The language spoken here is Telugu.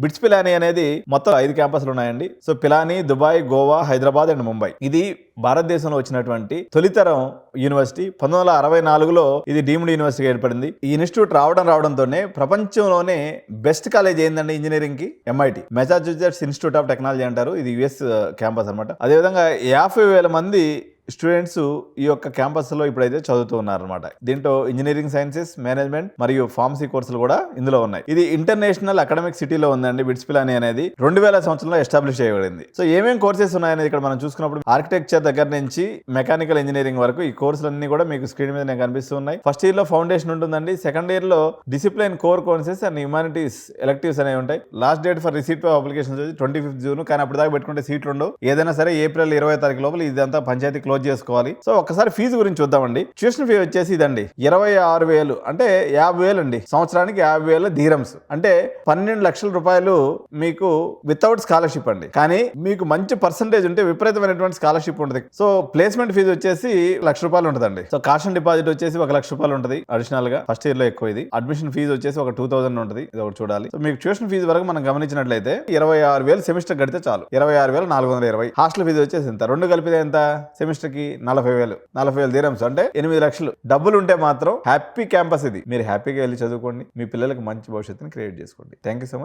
బిట్స్ పిలానీ అనేది మొత్తం 5 క్యాంపస్లు ఉన్నాయండి. So Pilani, Dubai, Goa, Hyderabad and Mumbai. ఇది భారతదేశంలో వచ్చినటువంటి తొలితరం యూనివర్సిటీ. 1964లో ఇది డీమ్డ్ యూనివర్సిటీ ఏర్పడింది. ఈ ఇన్స్టిట్యూట్ రావడంతోనే ప్రపంచంలోనే బెస్ట్ కాలేజ్ ఏందండి ఇంజనీరింగ్ కి? MIT, Massachusetts institute of technology అంటారు. ఇది US క్యాంపస్ అనమాట. అదేవిధంగా 50,000 మంది స్టూడెంట్స్ ఈ యొక్క క్యాంపస్ లో ఇప్పుడైతే చదువుతూ ఉన్నారనమాట. దీంట్లో ఇంజనీరింగ్ సైన్సెస్, మేనేజ్మెంట్ మరియు ఫార్మసీ కోర్సులు కూడా ఇందులో ఉన్నాయి. ఇది ఇంటర్నేషనల్ అకాడమిక్ సిటీలో ఉందండి. బిట్స్ పిలానీ అనేది 2000 సంవత్సరంలో ఎస్టాబ్లిష్ చేయబడింది. సో ఏమేం కోర్సెస్ ఉన్నాయనేది ఇక్కడ మనం చూసుకున్నప్పుడు ఆర్కిటెక్చర్ దగ్గర నుంచి మెకానికల్ ఇంజనీరింగ్ వరకు ఈ కోర్సులన్నీ కూడా మీకు స్క్రీన్ మీద కనిపిస్తూ ఉన్నాయి. ఫస్ట్ ఇయర్ లో ఫౌండేషన్ ఉంటుందండి. సెకండ్ ఇయర్ లో discipline core courses and humanities electives అనేవి ఉంటాయి. Last date for receipt of applications 25th June. కానీ అప్పుడు దాకా పెట్టుకుంటే సీట్లు ఉండవు. ఏదైనా సరే ఏప్రిల్ 20వ తారీఖు లోపల ఇదంతా పంచాయతీ క్లోజ్ చేసుకోవాలి. సో ఒకసారి ఫీజు గురించి చూద్దామండి. ట్యూషన్ ఫీ వచ్చేసి ఇదండి 26,000, అంటే 50,000 అండి. సంవత్సరానికి 50,000 ధీరమ్స్, అంటే 12 లక్షల రూపాయలు మీకు వితౌట్ స్కాలర్షిప్ అండి. కానీ మీకు మంచి పర్సంటేజ్ ఉంటే విపరీతమైనటువంటి స్కాలర్షిప్ ఉంటుంది. సో ప్లేస్మెంట్ ఫీజు వచ్చేసి ₹1,00,000 ఉంటుందండి. సో కాషన్ డిపాజిట్ వచ్చేసి ₹1,00,000 ఉంటుంది అడిషనల్ గా. ఫస్ట్ ఇయర్ లో ఎక్కువ ఇది. అడ్మిషన్ ఫీజు వచ్చేసి ఒక 2,000 ఉంటుంది. ఇది ఒకటి చూడాలి. సో మీకు ట్యూషన్ ఫీజు వరకు మనం గమనించినట్లయితే 26,000 సెమిస్టర్ గడితే చాలు. 26,420. హాస్టల్ ఫీజు వచ్చేసి ఎంత? రెండు కలిపితే ఎంత సెమిస్టర్ కి? 40,000 ధీరమ్స్, అంటే 8 లక్షలు. డబ్బులు ఉంటే మాత్రం హ్యాపీ క్యాంపస్ ఇది. మీరు హ్యాపీగా వెళ్ళి చదువుకోండి. మీ పిల్లలకు మంచి భవిష్యత్తుని క్రియేట్ చేసుకోండి. Thank you so much.